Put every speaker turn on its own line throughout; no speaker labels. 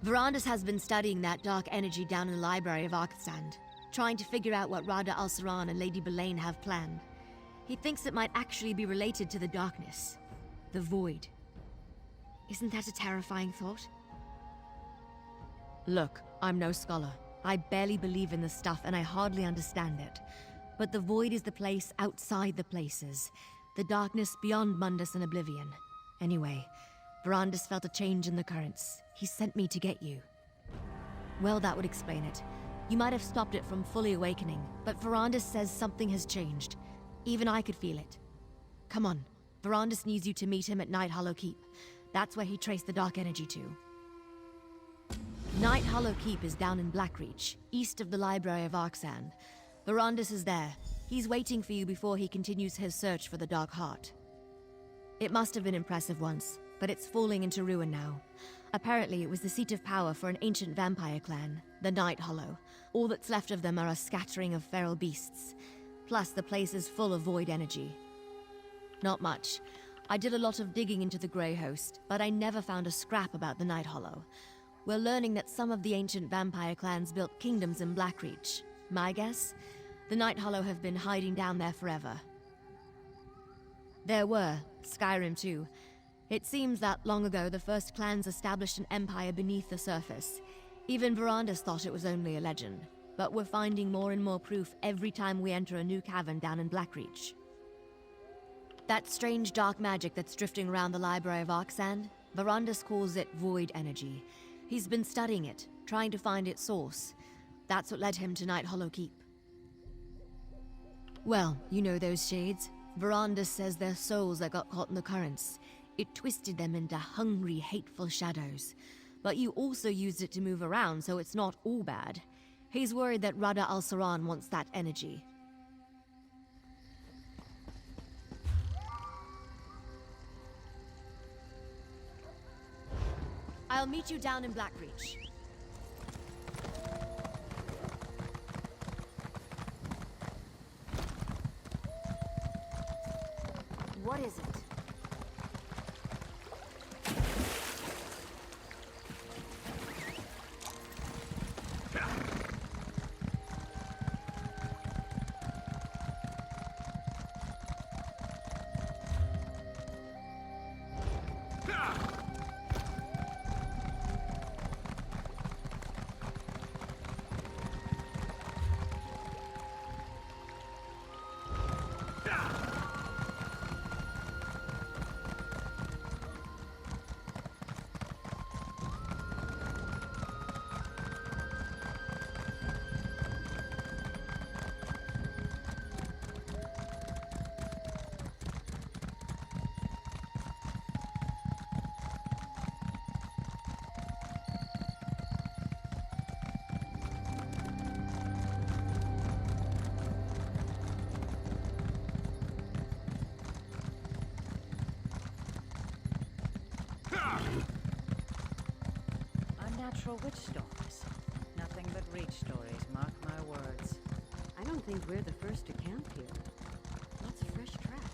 Varandas has been studying that dark energy down in the library of Arkstand, trying to figure out what Rada al-Saran and Lady Belaine have planned. He thinks it might actually be related to the darkness, the void. Isn't that a terrifying thought? Look, I'm no scholar. I barely believe in this stuff and I hardly understand it. But the void is the place outside the places, the darkness beyond Mundus and Oblivion. Anyway, Varandas felt a change in the currents. He sent me to get you. Well, that would explain it. You might have stopped it from fully awakening, but Varandas says something has changed. Even I could feel it. Come on, Varandas needs you to meet him at Night Hollow Keep. That's where he traced the dark energy to. Night Hollow Keep is down in Blackreach, east of the Library of Arksand. Varandas is there. He's waiting for you before he continues his search for the Dark Heart. It must have been impressive once, but it's falling into ruin now. Apparently, it was the seat of power for an ancient vampire clan, the Night Hollow. All that's left of them are a scattering of feral beasts. Plus, the place is full of void energy. Not much. I did a lot of digging into the Grey Host, but I never found a scrap about the Night Hollow. We're learning that some of the ancient vampire clans built kingdoms in Blackreach. My guess? The Night Hollow have been hiding down there forever. There were, Skyrim too. It seems that long ago the first clans established an empire beneath the surface. Even Varandas thought it was only a legend, but we're finding more and more proof every time we enter a new cavern down in Blackreach. That strange dark magic that's drifting around the Library of Arksand, Varandas calls it void energy. He's been studying it, trying to find its source. That's what led him to Night Hollow Keep. Well, you know those shades. Varandas says they're souls that got caught in the currents. It twisted them into hungry, hateful shadows. But you also used it to move around, so it's not all bad. He's worried that Rada al-Saran wants that energy. I'll meet you down in Blackreach. What is it?
Unnatural witch stories. Nothing but reach stories, mark my words.
I don't think we're the first to camp here. Lots of fresh tracks.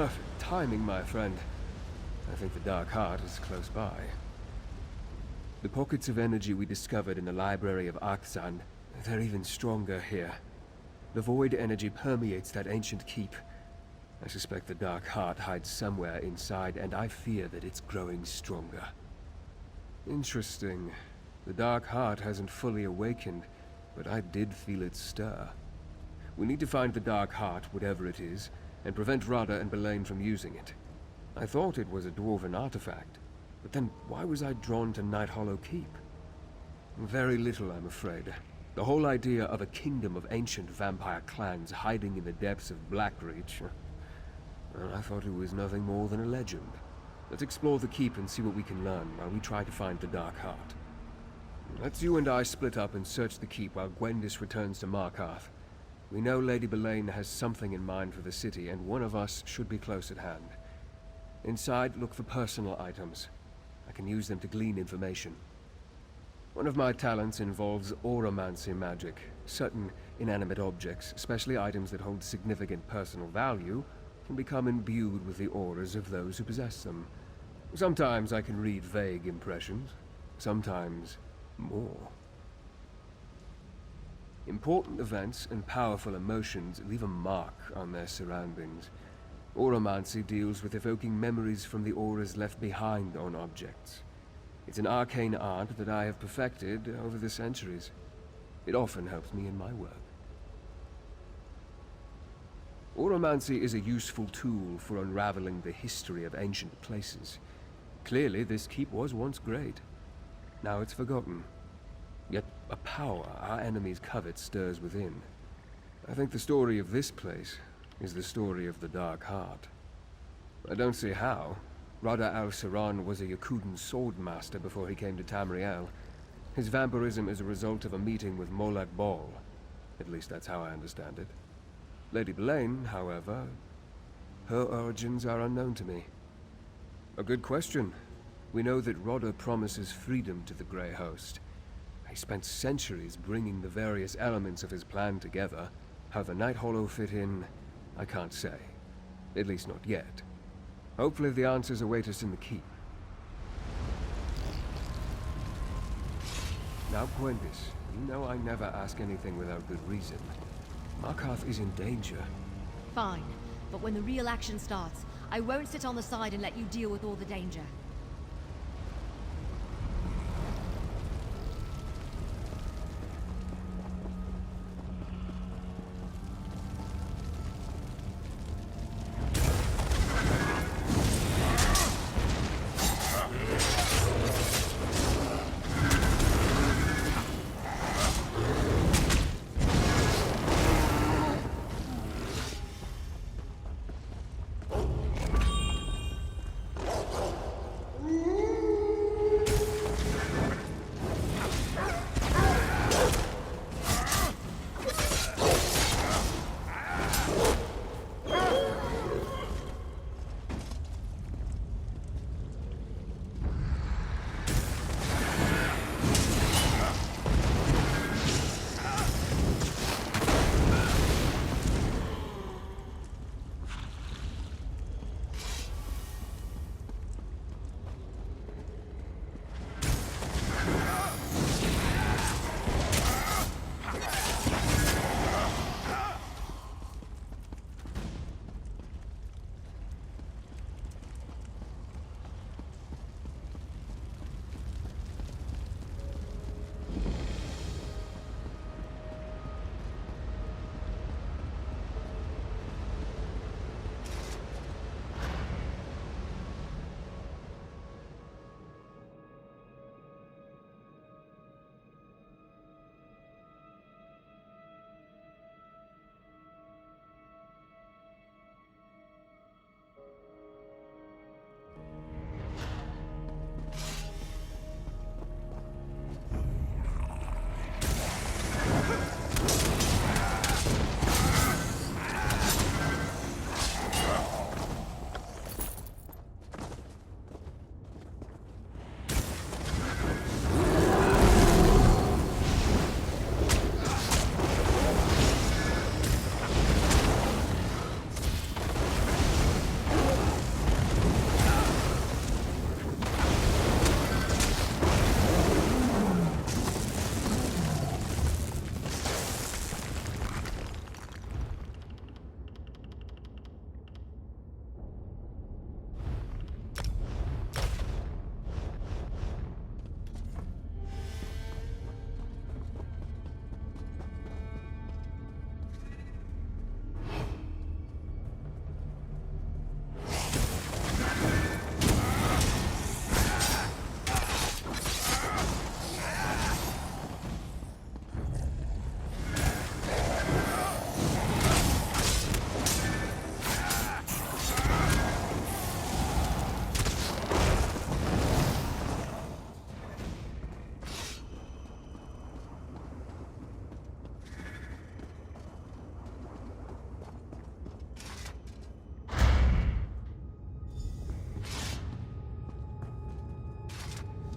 perfect timing, my friend. I think the Dark Heart is close by. The pockets of energy we discovered in the library of Arkzand, they're even stronger here. The void energy permeates that ancient keep. I suspect the Dark Heart hides somewhere inside, and I fear that it's growing stronger. Interesting. The Dark Heart hasn't fully awakened, but I did feel it stir. We need to find the Dark Heart, whatever it is, and prevent Radha and Belain from using it. I thought it was a dwarven artifact, but then why was I drawn to Night Hollow Keep? Very little, I'm afraid. The whole idea of a kingdom of ancient vampire clans hiding in the depths of Blackreach, well, I thought it was nothing more than a legend. Let's explore the keep and see what we can learn while we try to find the Dark Heart. Let's you and I split up and search the keep while Gwendis returns to Markarth. We know Lady Belain has something in mind for the city, and one of us should be close at hand. Inside, look for personal items. I can use them to glean information. One of my talents involves auramancy magic. Certain inanimate objects, especially items that hold significant personal value, can become imbued with the auras of those who possess them. Sometimes I can read vague impressions, sometimes more. Important events and powerful emotions leave a mark on their surroundings. Auramancy deals with evoking memories from the auras left behind on objects. It's an arcane art that I have perfected over the centuries. It often helps me in my work. Auramancy is a useful tool for unraveling the history of ancient places. Clearly, this keep was once great. Now it's forgotten. Yet a power our enemies covet stirs within. I think the story of this place is the story of the Dark Heart. I don't see how. Radha al-Saran was a Yakutan swordmaster before he came to Tamriel. His vampirism is a result of a meeting with Molag Bal. At least that's how I understand it. Lady Belain, however, her origins are unknown to me. A good question. We know that Radha promises freedom to the Grey Host. He spent centuries bringing the various elements of his plan together. How the Night Hollow fit in, I can't say. At least not yet. Hopefully the answers await us in the keep. Now, Gwendis, you know I never ask anything without good reason. Markarth is in danger.
Fine, but when the real action starts, I won't sit on the side and let you deal with all the danger.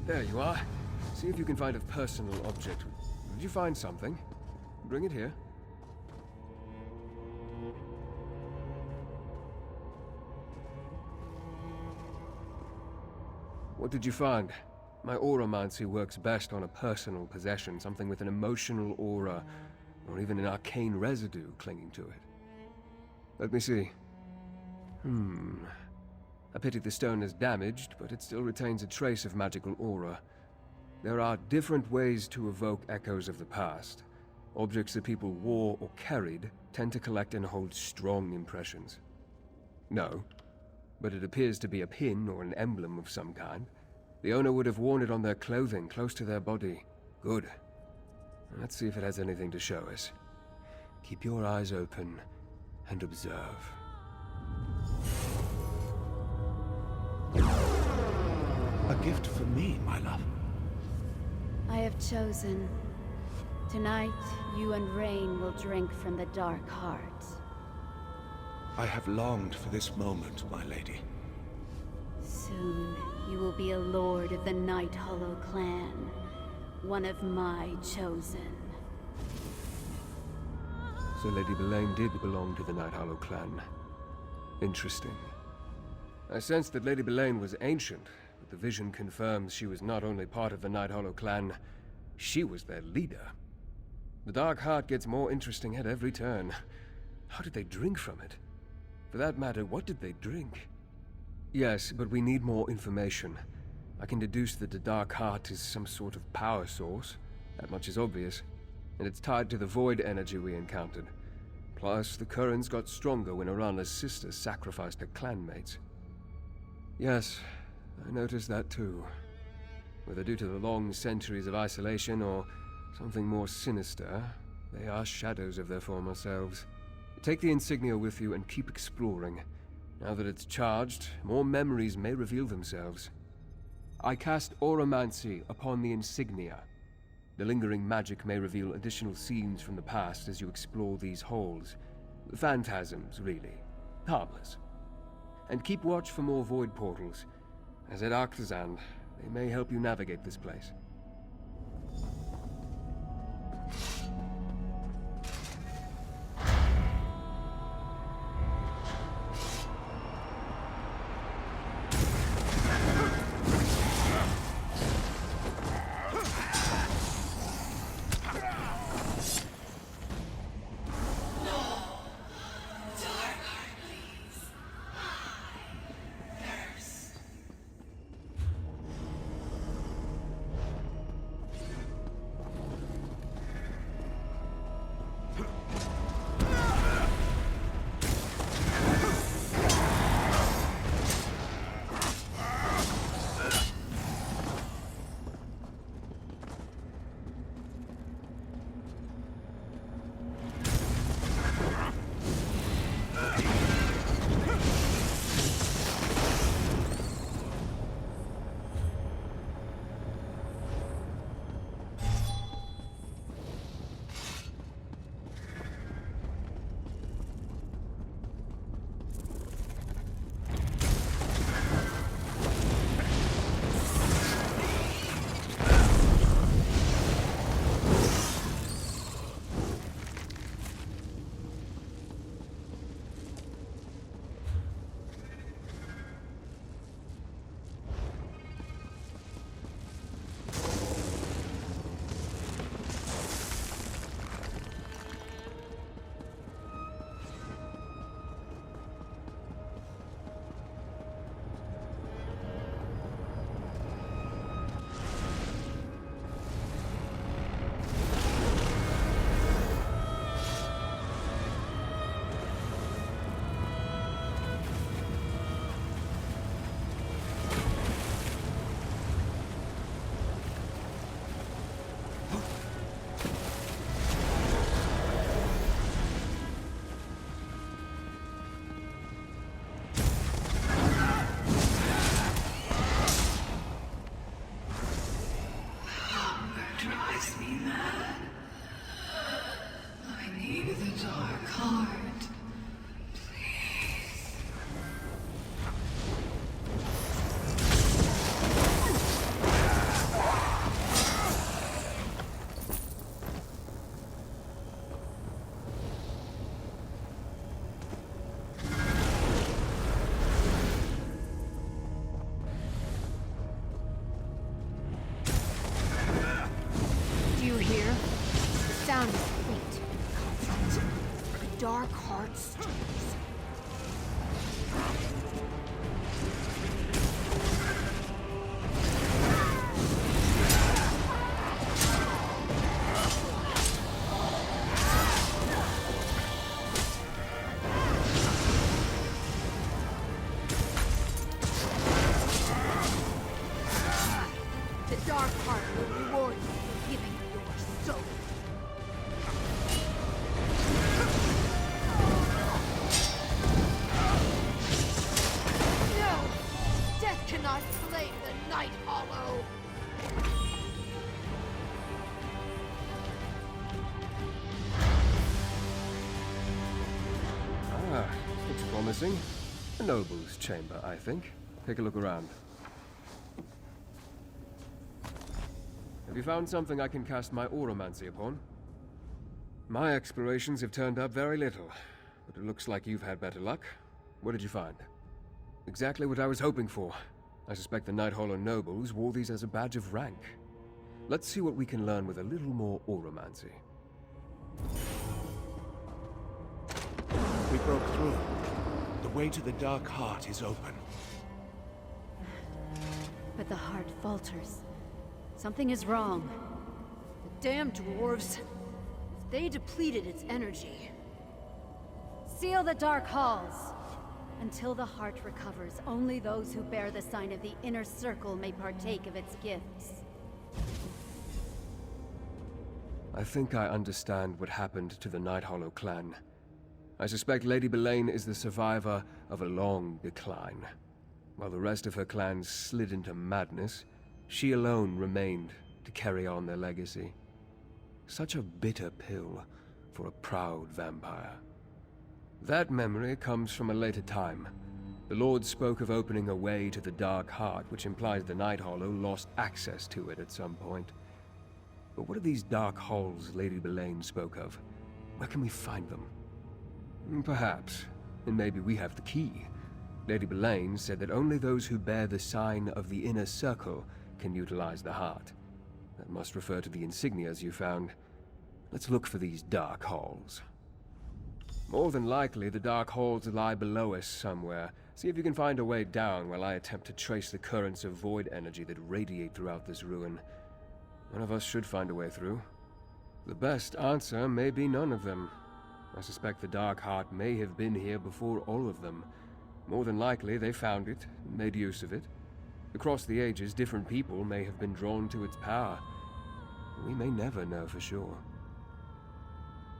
There you are. See if you can find a personal object. Did you find something? Bring it here. What did you find? My auramancy works best on a personal possession, something with an emotional aura, or even an arcane residue clinging to it. Let me see. I pity the stone is damaged, but it still retains a trace of magical aura. There are different ways to evoke echoes of the past. Objects that people wore or carried tend to collect and hold strong impressions. No, but it appears to be a pin or an emblem of some kind. The owner would have worn it on their clothing, close to their body. Good. Let's see if it has anything to show us. Keep your eyes open and observe.
A gift for me, my love.
I have chosen. Tonight, you and Rain will drink from the Dark Heart.
I have longed for this moment, my lady.
Soon, you will be a lord of the Night Hollow clan. One of my chosen.
So Lady Belain did belong to the Night Hollow clan. Interesting. I sensed that Lady Belain was ancient, but the vision confirms she was not only part of the Night Hollow clan, she was their leader. The Dark Heart gets more interesting at every turn. How did they drink from it? For that matter, what did they drink? Yes, but we need more information. I can deduce that the Dark Heart is some sort of power source. That much is obvious. And it's tied to the void energy we encountered. Plus, the currents got stronger when Arana's sister sacrificed her clanmates. Yes, I noticed that too. Whether due to the long centuries of isolation or something more sinister, they are shadows of their former selves. Take the insignia with you and keep exploring. Now that it's charged, more memories may reveal themselves. I cast auramancy upon the insignia. The lingering magic may reveal additional scenes from the past as you explore these halls. Phantasms, really. Harmless. And keep watch for more void portals. As at Arctazan, they may help you navigate this place.
ground is faint and conflict. The dark heart stirs. The dark heart will reward you for giving your soul. No! Death cannot slay the Night Hollow!
Ah, looks promising. A noble's chamber, I think. Take a look around. Have you found something I can cast my auramancy upon? My explorations have turned up very little, but it looks like you've had better luck. What did you find? Exactly what I was hoping for. I suspect the Night Hollow nobles wore these as a badge of rank. Let's see what we can learn with a little more auramancy.
We broke through. The way to the Dark Heart is open.
But the heart falters. Something is wrong. The damn dwarves. They depleted its energy. Seal the dark halls. Until the heart recovers, only those who bear the sign of the inner circle may partake of its gifts.
I think I understand what happened to the Night Hollow clan. I suspect Lady Belain is the survivor of a long decline. While the rest of her clan slid into madness, she alone remained to carry on their legacy. Such a bitter pill for a proud vampire. That memory comes from a later time. The Lord spoke of opening a way to the Dark Heart, which implies the Night Hollow lost access to it at some point. But what are these dark halls Lady Belain spoke of? Where can we find them? Perhaps. And maybe we have the key. Lady Belain said that only those who bear the sign of the inner circle can utilize the heart. That must refer to the insignias you found. Let's look for these dark halls. More than likely, the dark halls lie below us somewhere. See if you can find a way down while I attempt to trace the currents of void energy that radiate throughout this ruin. One of us should find a way through. The best answer may be none of them. I suspect the Dark Heart may have been here before all of them. More than likely, they found it, and made use of it. Across the ages, different people may have been drawn to its power. We may never know for sure.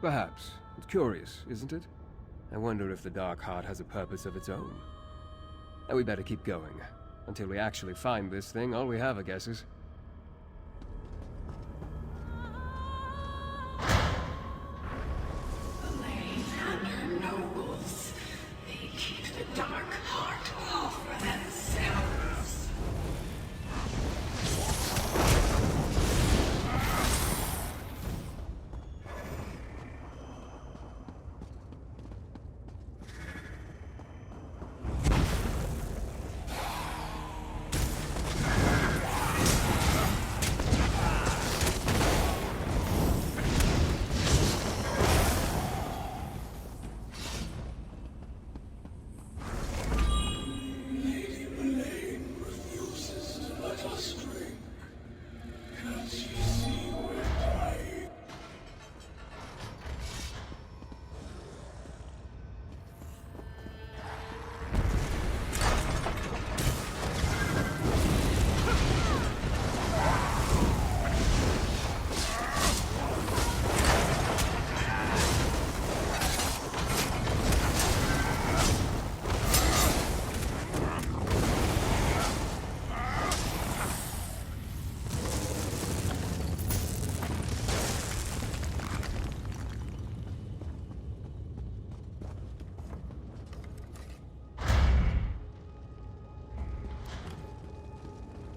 Perhaps. It's curious, isn't it? I wonder if the Dark Heart has a purpose of its own. And we better keep going. Until we actually find this thing, all we have, I guess, is...
Belain and her nobles, they keep the Dark Heart all for themselves.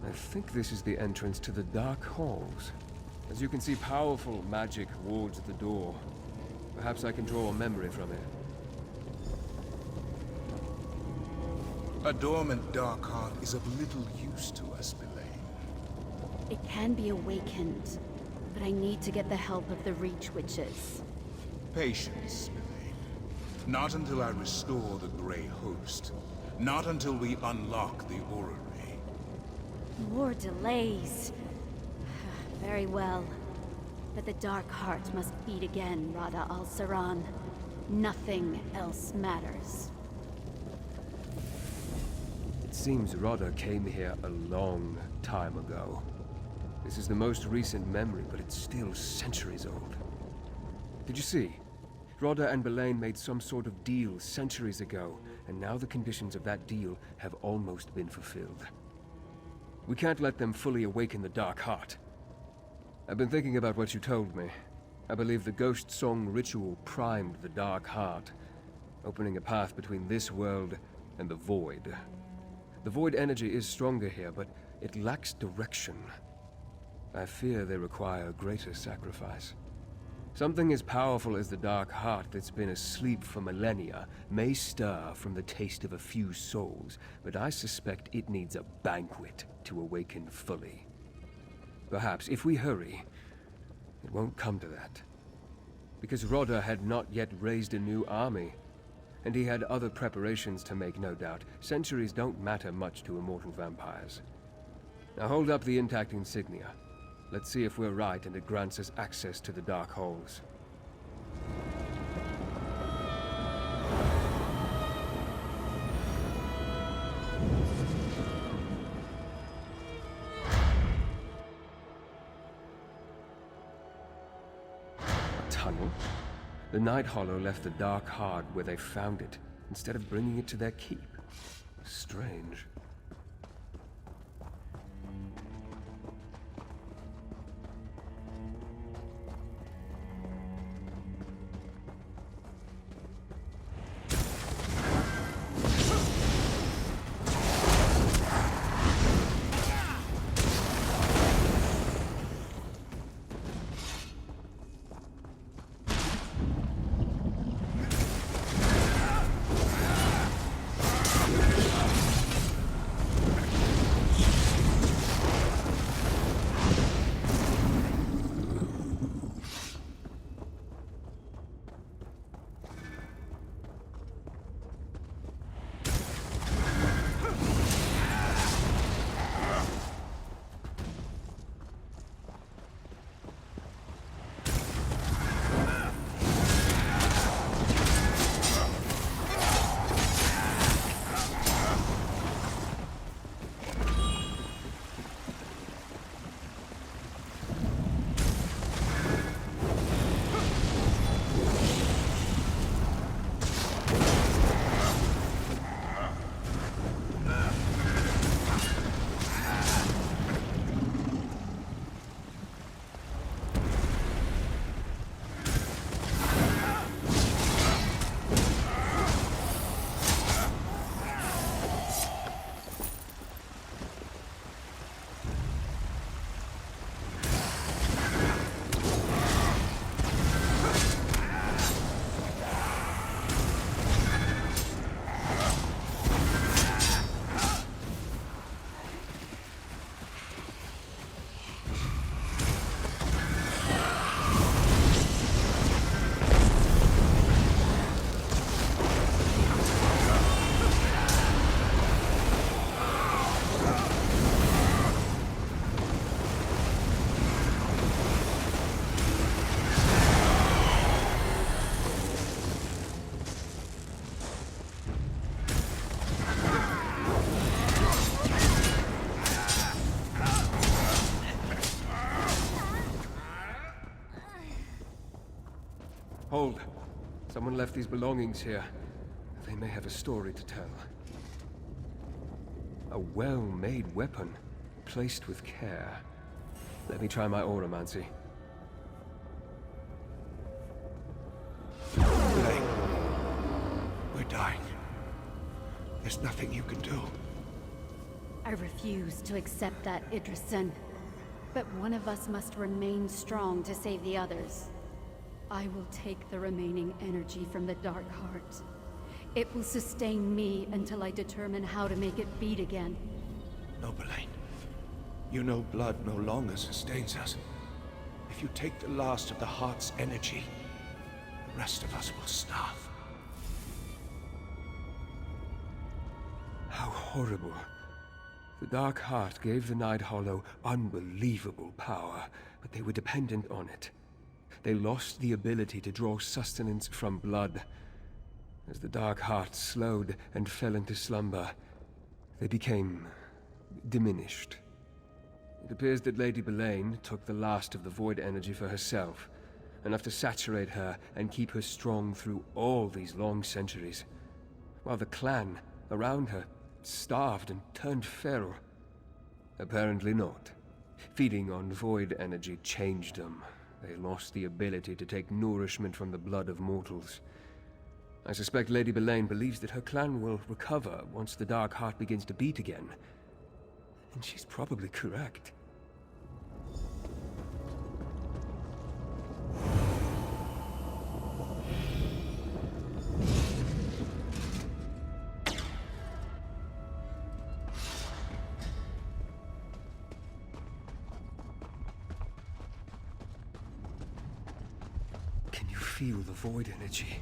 I think this is the entrance to the Dark Halls. As you can see, powerful magic wards the door. Perhaps I can draw a memory from it.
A dormant Dark Heart is of little use to us, Belain.
It can be awakened.
but I need to get the help of the Reach Witches.
Patience, Elaine. Not until I restore the Grey Host. Not until we unlock the orrery.
More delays. Very well. But the Dark Heart must beat again, Rada al-Saran. Nothing else matters.
It seems Rodda came here a long time ago. This is the most recent memory, but it's still centuries old. Did you see? Rodda and Belain made some sort of deal centuries ago, and now the conditions of that deal have almost been fulfilled. We can't let them fully awaken the Dark Heart. I've been thinking about what you told me. I believe the Ghost Song ritual primed the Dark Heart, opening a path between this world and the Void. The Void energy is stronger here, but it lacks direction. I fear they require greater sacrifice. Something as powerful as the Dark Heart that's been asleep for millennia may stir from the taste of a few souls, but I suspect it needs a banquet to awaken fully. Perhaps, if we hurry, it won't come to that. Because Rodda had not yet raised a new army, and he had other preparations to make, no doubt. Centuries don't matter much to immortal vampires. Now hold up the intact insignia. Let's see if we're right and it grants us access to the Dark Halls. A tunnel? The Night Hollow left the Dark Heart where they found it, instead of bringing it to their keep. Strange. Hold. Someone left these belongings here. They may have a story to tell. A well-made weapon, placed with care. Let me try my auramancy.
Elaine, we're dying. There's nothing you can do.
I refuse to accept that, Idrisen. But one of us must remain strong to save the others. I will take the remaining energy from the Dark Heart. It will sustain me until I determine how to make it beat again.
No, Elaine. You know blood no longer sustains us. If
If you take the last of the heart's energy, the rest of us will starve.
How horrible. The Dark Heart gave the Night Hollow unbelievable power, but they were dependent on it. They lost the ability to draw sustenance from blood. As the Dark Heart slowed and fell into slumber, they became diminished. It appears that Lady Belain took the last of the void energy for herself, enough to saturate her and keep her strong through all these long centuries, while the clan around her starved and turned feral. Apparently not. Feeding on void energy changed them. They lost the ability to take nourishment from the blood of mortals. I suspect Lady Belain believes that her clan will recover once the Dark Heart begins to beat again. And she's probably correct. Can you feel the void energy?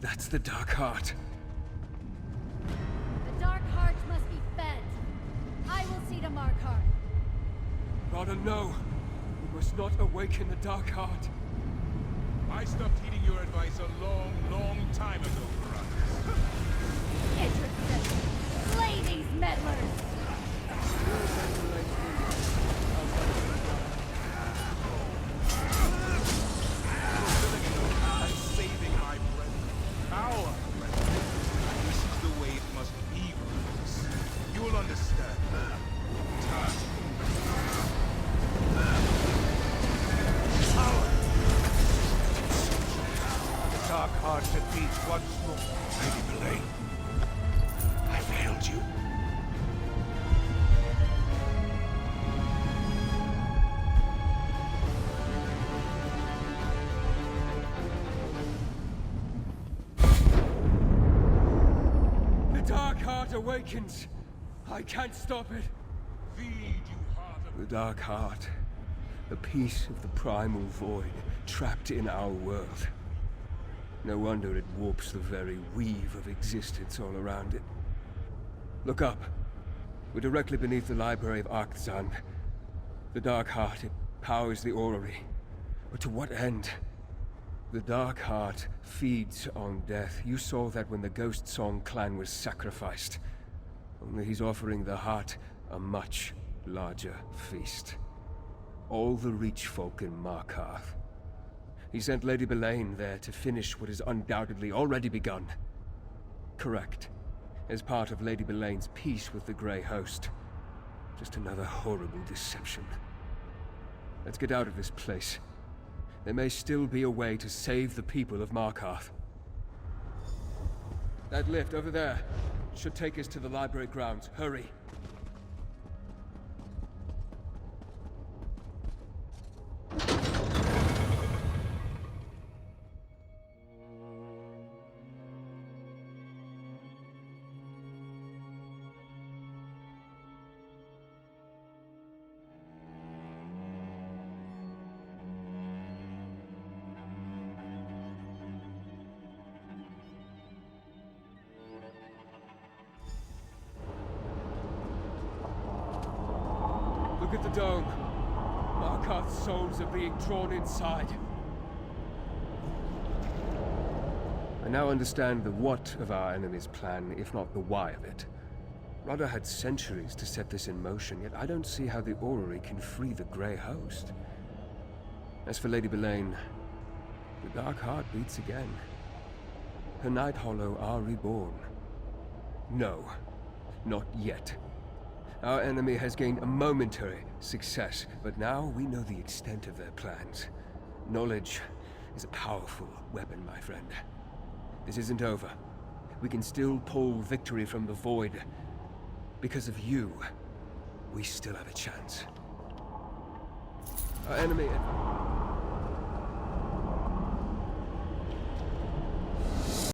That's the Dark Heart.
The Dark Heart must be fed. I will see to Markarth.
Rather, no. We must not awaken the Dark Heart.
I stopped heeding your advice a long, long time ago, Baracus.
Interested. Slay these meddlers!
I'm saving my breath. Our breath. This is the way it must be, Baracus. You will understand.
The Dark Heart defeats once more. Lady Belain, I failed you.
The Dark Heart awakens. I can't stop it.
Feed, you heart of
The Dark Heart. A piece of the primal void trapped in our world. No wonder it warps the very weave of existence all around it. Look up. We're directly beneath the Library of Arkzand. The Dark Heart, it powers the orrery. But to what end? The Dark Heart feeds on death. You saw that when the Ghost Song clan was sacrificed. Only he's offering the heart a much larger feast. All the Reach folk in Markarth. He sent Lady Belain there to finish what has undoubtedly already begun. Correct. As part of Lady Belain's peace with the Grey Host. Just another horrible deception. Let's get out of this place. There may still be a way to save the people of Markarth. That lift over there should take us to the library grounds. Hurry. Look at the dome. Markarth's souls are being drawn inside. I now understand the what of our enemy's plan, if not the why of it. Rudder had centuries to set this in motion, yet I don't see how the orrery can free the Grey Host. As for Lady Belain, the Dark Heart beats again. Her Night Hollow are reborn. No, not yet. Our enemy has gained a momentary success, but now we know the extent of their plans. Knowledge is a powerful weapon, my friend. This isn't over. We can still pull victory from the void. Because of you, we still have a chance. Our enemy...